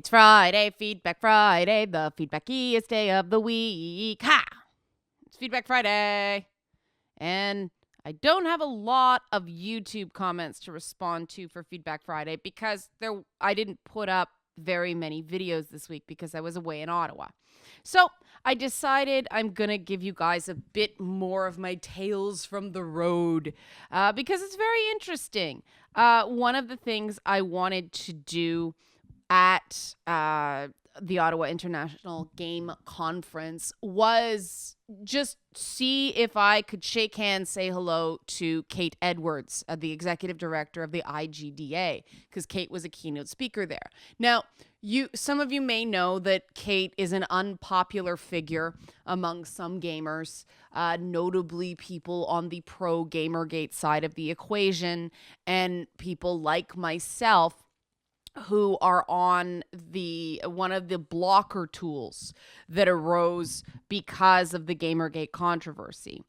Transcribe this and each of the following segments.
It's Friday, Feedback Friday, the feedbackiest day of the week. Ha! It's Feedback Friday. And I don't have a lot of YouTube comments to respond to for Feedback Friday because I didn't put up very many videos this week because I was away in Ottawa. So I decided I'm going to give you guys a bit more of my tales from the road because it's very interesting. One of the things I wanted to do at the Ottawa International Game Conference was just see if I could shake hands, say hello to Kate Edwards, the executive director of the IGDA, because Kate was a keynote speaker there. Now, some of you may know that Kate is an unpopular figure among some gamers, notably people on the pro Gamergate side of the equation, and people like myself who are on one of the blocker tools that arose because of the Gamergate controversy.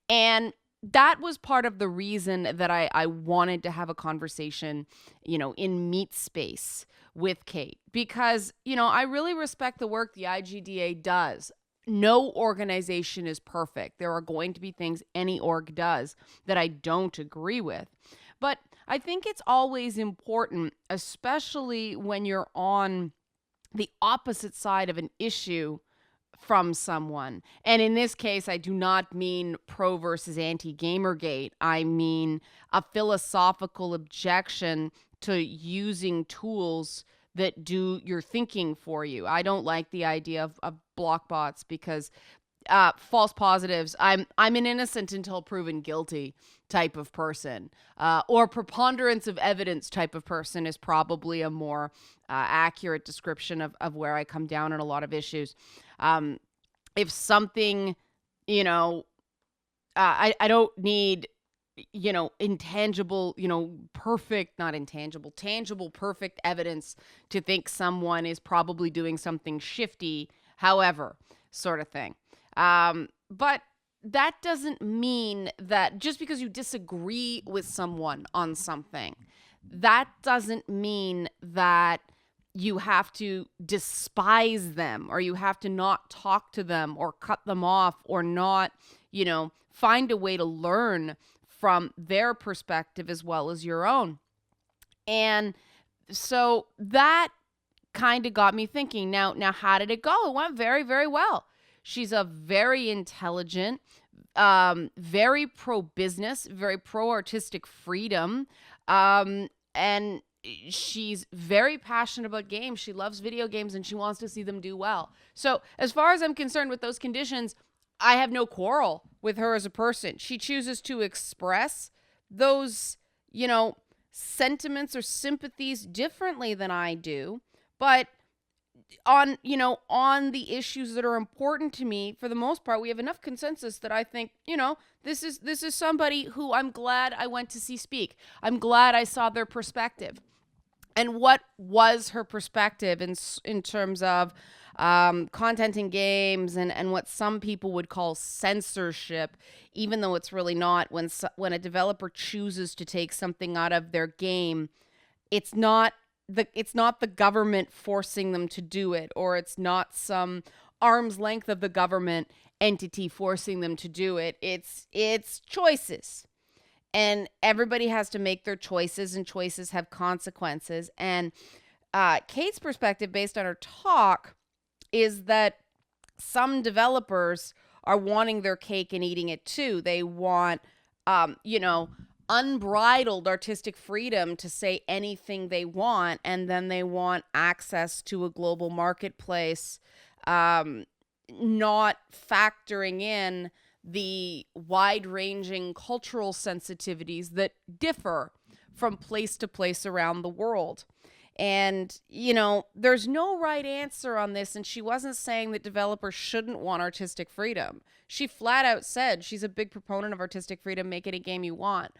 And that was part of the reason that I wanted to have a conversation, in Meet Space with Kate, because, I really respect the work the IGDA does. No organization is perfect. There are going to be things any org does that I don't agree with. But I think it's always important, especially when you're on the opposite side of an issue from someone. And in this case, I do not mean pro versus anti-Gamergate. I mean a philosophical objection to using tools that do your thinking for you. I don't like the idea of block bots because false positives, I'm an innocent until proven guilty type of person, or preponderance of evidence type of person is probably a more accurate description of where I come down on a lot of issues. If something, I don't need, intangible, tangible, perfect evidence to think someone is probably doing something shifty, however, sort of thing. But that doesn't mean that just because you disagree with someone on something, that doesn't mean that you have to despise them or you have to not talk to them or cut them off or not, find a way to learn from their perspective as well as your own. And so that kind of got me thinking, now how did it go? It went very, very well. She's a very intelligent, very pro-business, very pro-artistic freedom, and she's very passionate about games. She loves video games, and she wants to see them do well. So as far as I'm concerned with those conditions, I have no quarrel with her as a person. She chooses to express those, sentiments or sympathies differently than I do, but on the issues that are important to me, for the most part, we have enough consensus that I think, this is somebody who I'm glad I went to see speak. I'm glad I saw their perspective. And what was her perspective in terms of content in games and what some people would call censorship, even though it's really not. When a developer chooses to take something out of their game, it's not the government forcing them to do it, or it's not some arm's length of the government entity forcing them to do it. It's choices. And everybody has to make their choices, and choices have consequences. And Kate's perspective, based on her talk, is that some developers are wanting their cake and eating it too. They want, unbridled artistic freedom to say anything they want, and then they want access to a global marketplace, not factoring in the wide-ranging cultural sensitivities that differ from place to place around the world. And, there's no right answer on this, and she wasn't saying that developers shouldn't want artistic freedom. She flat out said she's a big proponent of artistic freedom, make any game you want.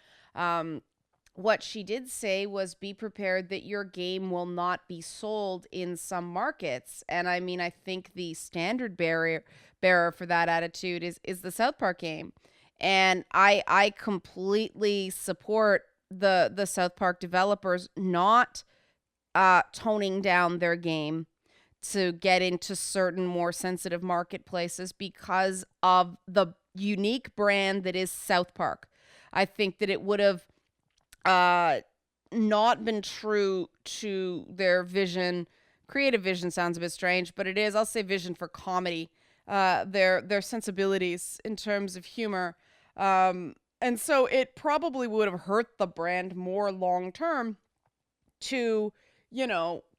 What she did say was be prepared that your game will not be sold in some markets. And I mean, I think the standard bearer for that attitude is the South Park game. And I completely support the South Park developers not toning down their game to get into certain more sensitive marketplaces because of the unique brand that is South Park. I think that it would have uh, not been true to their vision. Creative vision sounds a bit strange, but it is. I'll say vision for comedy. Their sensibilities in terms of humor, and so it probably would have hurt the brand more long term to,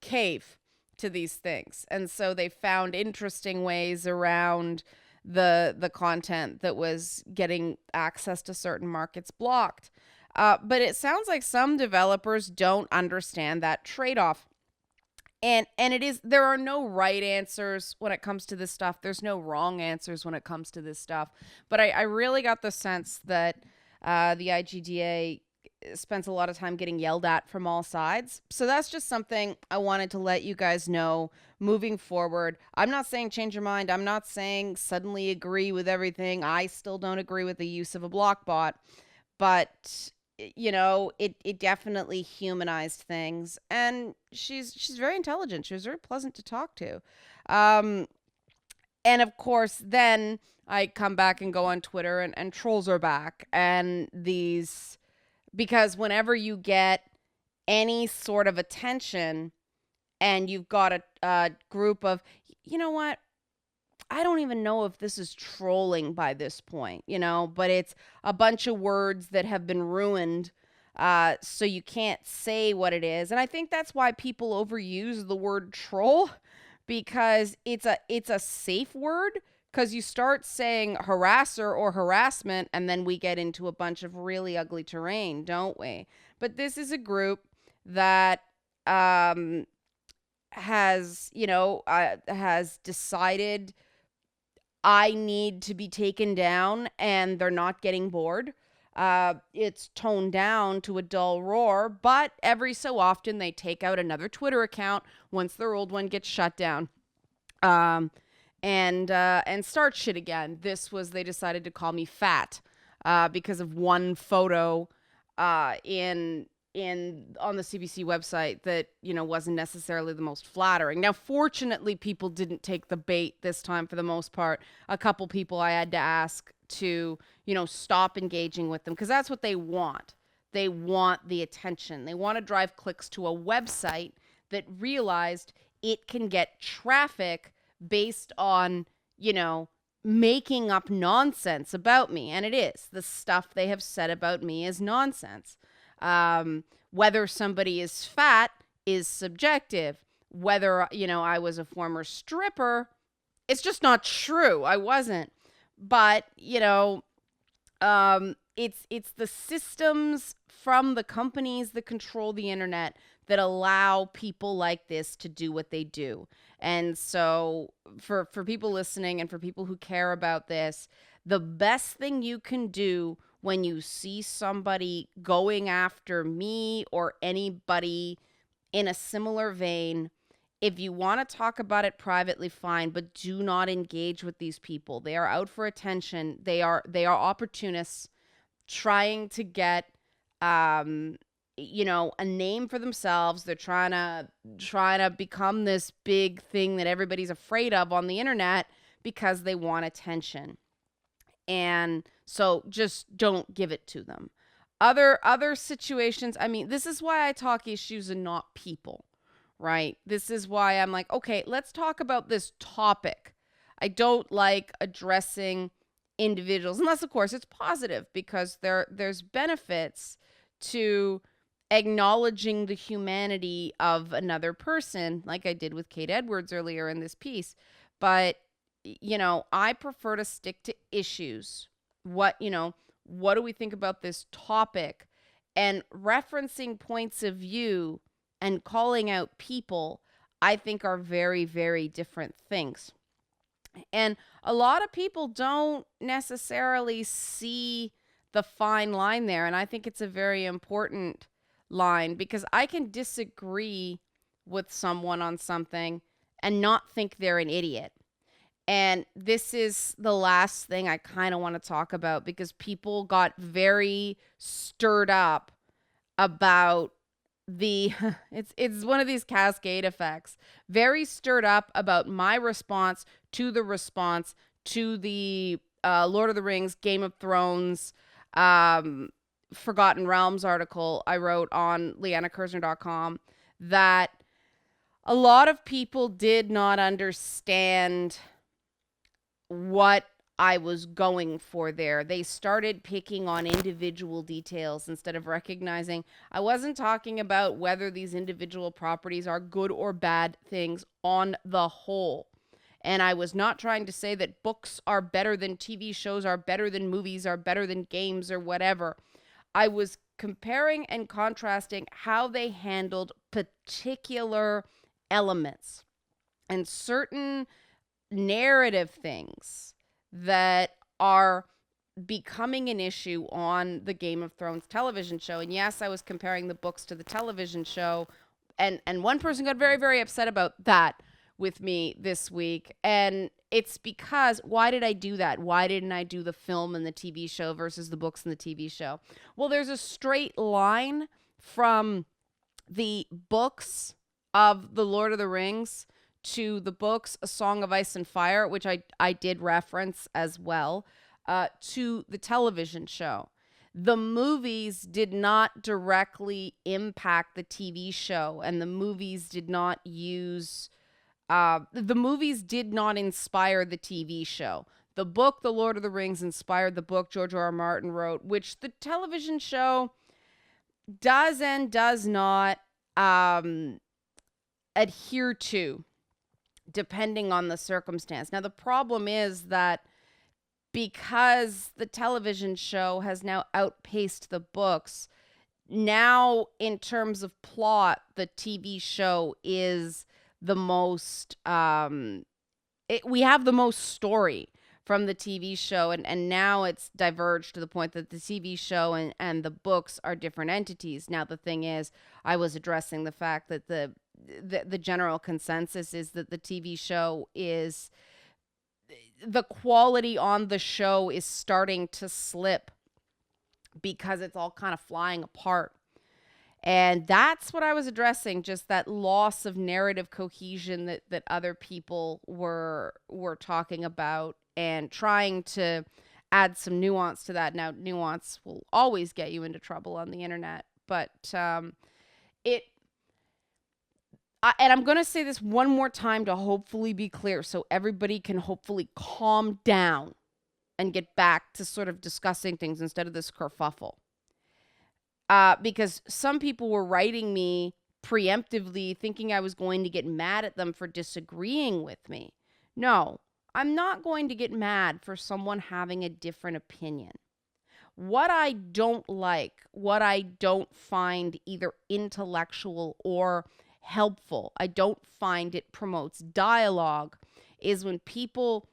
cave to these things. And so they found interesting ways around the content that was getting access to certain markets blocked. But it sounds like some developers don't understand that trade-off. And it is, there are no right answers when it comes to this stuff. There's no wrong answers when it comes to this stuff. But I really got the sense that the IGDA spends a lot of time getting yelled at from all sides. So that's just something I wanted to let you guys know moving forward. I'm not saying change your mind. I'm not saying suddenly agree with everything. I still don't agree with the use of a block bot, but it definitely humanized things, and she's very intelligent. She was very pleasant to talk to. And of course, then I come back and go on Twitter, and trolls are back, and these, because whenever you get any sort of attention and you've got a group of, you know what, I don't even know if this is trolling by this point, but it's a bunch of words that have been ruined, so you can't say what it is. And I think that's why people overuse the word troll, because it's a safe word, because you start saying harasser or harassment, and then we get into a bunch of really ugly terrain, don't we? But this is a group that has decided I need to be taken down, and they're not getting bored. It's toned down to a dull roar, but every so often they take out another Twitter account once their old one gets shut down, and start shit again. They decided to call me fat because of one photo on the CBC website that wasn't necessarily the most flattering. Now, fortunately, people didn't take the bait this time for the most part. A couple people I had to ask to stop engaging with them, because that's what they want. They want the attention. They want to drive clicks to a website that realized it can get traffic based on making up nonsense about me. And it is. The stuff they have said about me is nonsense. Whether somebody is fat is subjective. Whether, I was a former stripper, it's just not true. I wasn't. But, it's the systems from the companies that control the internet that allow people like this to do what they do. And so for people listening and for people who care about this, the best thing you can do when you see somebody going after me or anybody in a similar vein, if you want to talk about it privately, fine, but do not engage with these people. They are out for attention. They are opportunists trying to get a name for themselves. They're trying to become this big thing that everybody's afraid of on the internet because they want attention. And so just don't give it to them. Other situations, this is why I talk issues and not people, right? This is why I'm like, okay, let's talk about this topic. I don't like addressing individuals, unless of course it's positive, because there's benefits to acknowledging the humanity of another person, like I did with Kate Edwards earlier in this piece. But I prefer to stick to issues. What do we think about this topic? And referencing points of view and calling out people, I think, are very, very different things. And a lot of people don't necessarily see the fine line there. And I think it's a very important line, because I can disagree with someone on something and not think they're an idiot. And this is the last thing I kind of want to talk about, because people got very stirred up about the it's one of these cascade effects. Very stirred up about my response to the Lord of the Rings, Game of Thrones, Forgotten Realms article I wrote on lianakursner.com, that a lot of people did not understand what I was going for there. They started picking on individual details instead of recognizing I wasn't talking about whether these individual properties are good or bad things on the whole. And I was not trying to say that books are better than TV shows, are better than movies, are better than games or whatever. I was comparing and contrasting how they handled particular elements and certain narrative things that are becoming an issue on the Game of Thrones television show. And yes, I was comparing the books to the television show, and one person got very, very upset about that with me this week. And it's because, why did I do that? Why didn't I do the film and the TV show versus the books and the TV show? Well, there's a straight line from the books of the Lord of the Rings to the books A Song of Ice and Fire, which I did reference as well, to the television show. The movies did not directly impact the TV show, and the movies did not inspire the TV show. The book, The Lord of the Rings, inspired the book George R. R. Martin wrote, which the television show does and does not adhere to, depending on the circumstance. Now, the problem is that because the television show has now outpaced the books, now in terms of plot, the TV show is the most, we have the most story from the TV show, and now it's diverged to the point that the TV show and the books are different entities. Now, the thing is, I was addressing the fact that the general consensus is that the TV show is, the quality on the show is starting to slip because it's all kind of flying apart. And that's what I was addressing, just that loss of narrative cohesion that other people were talking about, and trying to add some nuance to that. Now, nuance will always get you into trouble on the internet, but and I'm going to say this one more time to hopefully be clear so everybody can hopefully calm down and get back to sort of discussing things instead of this kerfuffle. Because some people were writing me preemptively thinking I was going to get mad at them for disagreeing with me. No, I'm not going to get mad for someone having a different opinion. What I don't like, what I don't find either intellectual or helpful, I don't find it promotes dialogue, is when people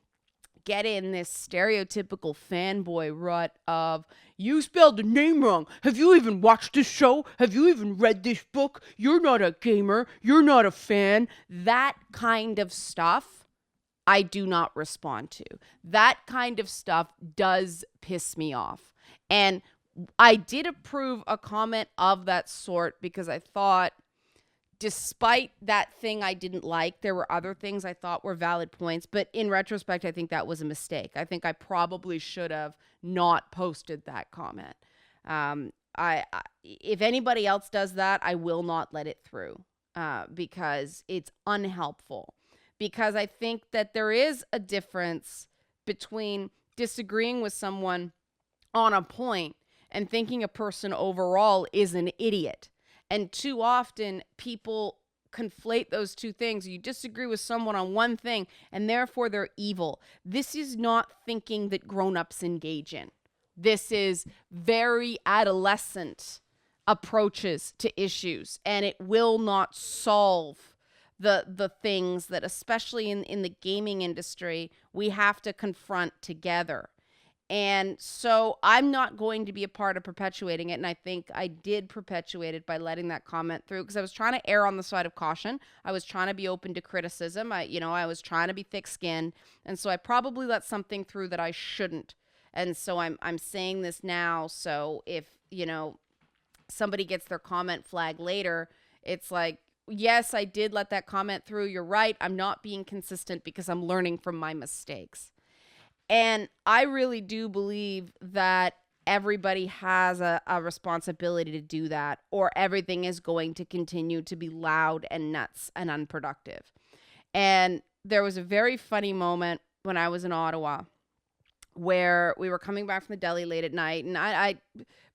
get in this stereotypical fanboy rut of, you spelled the name wrong. Have you even watched this show? Have you even read this book? You're not a gamer. You're not a fan. That kind of stuff I do not respond to. That kind of stuff does piss me off. And I did approve a comment of that sort because I thought, despite that thing I didn't like, there were other things I thought were valid points. But in retrospect, I think that was a mistake. I think I probably should have not posted that comment. If anybody else does that, I will not let it through because it's unhelpful. Because I think that there is a difference between disagreeing with someone on a point and thinking a person overall is an idiot. And too often people conflate those two things. You disagree with someone on one thing and therefore they're evil. This is not thinking that grown-ups engage in. This is very adolescent approaches to issues, and it will not solve the things that, especially in the gaming industry, we have to confront together. And so I'm not going to be a part of perpetuating it. And I think I did perpetuate it by letting that comment through, because I was trying to err on the side of caution. I was trying to be open to criticism. I was trying to be thick-skinned. And so I probably let something through that I shouldn't. And so I'm saying this now. So if somebody gets their comment flag later, it's like, yes, I did let that comment through. You're right. I'm not being consistent because I'm learning from my mistakes. And I really do believe that everybody has a responsibility to do that, or everything is going to continue to be loud and nuts and unproductive. And there was a very funny moment when I was in Ottawa where we were coming back from the deli late at night. And I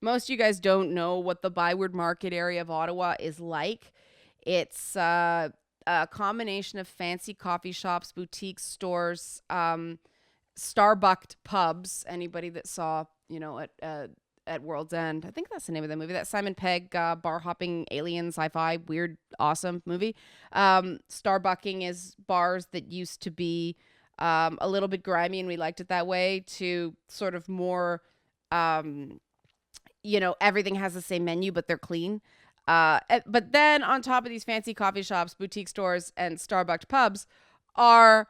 most of you guys don't know what the Byward Market area of Ottawa is like. It's a combination of fancy coffee shops, boutique stores, Starbucked pubs. Anybody that saw, at World's End, I think that's the name of the movie, that Simon Pegg bar hopping alien sci-fi weird awesome movie. Starbucking is bars that used to be a little bit grimy, and we liked it that way, to sort of more, everything has the same menu, but they're clean. But then on top of these fancy coffee shops, boutique stores, and Starbucks pubs are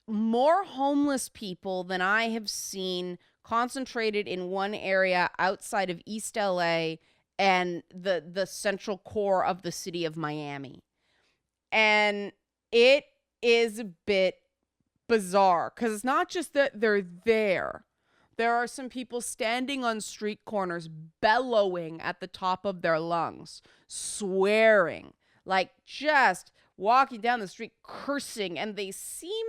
more homeless people than I have seen concentrated in one area outside of East LA and the central core of the city of Miami. And it is a bit bizarre because it's not just that they're there. There are some people standing on street corners, bellowing at the top of their lungs, swearing, like just walking down the street, cursing, and they seem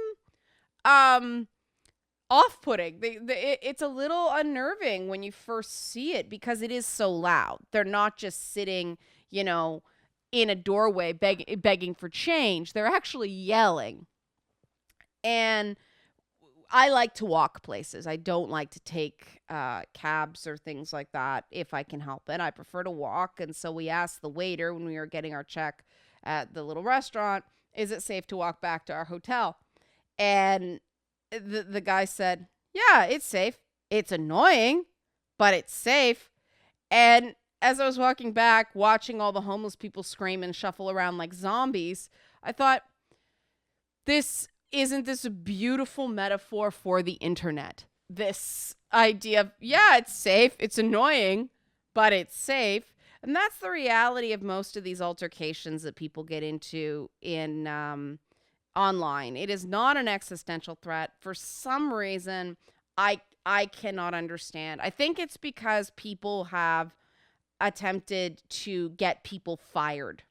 off-putting. It's a little unnerving when you first see it because it is so loud. They're not just sitting, in a doorway begging for change. They're actually yelling. And I like to walk places. I don't like to take cabs or things like that if I can help it. I prefer to walk. And so we asked the waiter when we were getting our check at the little restaurant, is it safe to walk back to our hotel? And the guy said, yeah, it's safe. It's annoying, but it's safe. And as I was walking back, watching all the homeless people scream and shuffle around like zombies, I thought, isn't this a beautiful metaphor for the internet? This idea of, yeah, it's safe. It's annoying, but it's safe. And that's the reality of most of these altercations that people get into in online. It is not an existential threat. For some reason, I cannot understand. I think it's because people have attempted to get people fired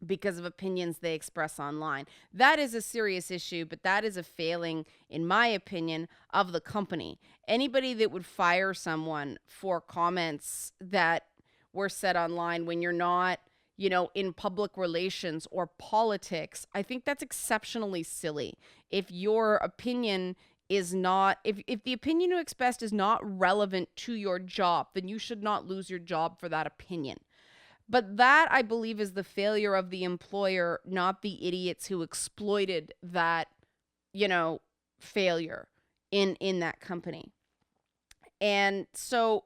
because of opinions they express online. That is a serious issue, but that is a failing, in my opinion, of the company. Anybody that would fire someone for comments that were said online when you're not, in public relations or politics, I think that's exceptionally silly. If your opinion is not, if the opinion you expressed is not relevant to your job, then you should not lose your job for that opinion. But that, I believe, is the failure of the employer, not the idiots who exploited that, failure in that company. And so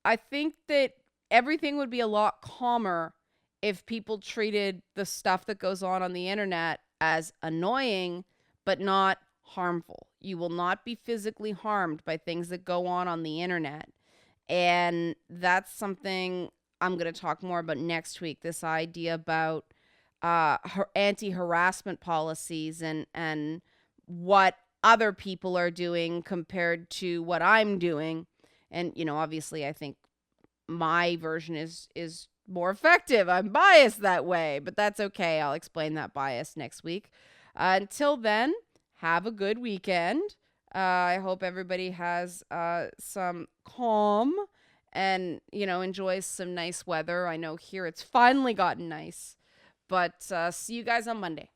I think that everything would be a lot calmer if people treated the stuff that goes on the internet as annoying, but not harmful. You will not be physically harmed by things that go on the internet. And that's something I'm going to talk more about next week, this idea about anti-harassment policies and what other people are doing compared to what I'm doing. And, obviously I think my version is more effective. I'm biased that way, but that's okay. I'll explain that bias next week. Until then, have a good weekend. I hope everybody has some calm and, enjoys some nice weather. I know here it's finally gotten nice, but see you guys on Monday.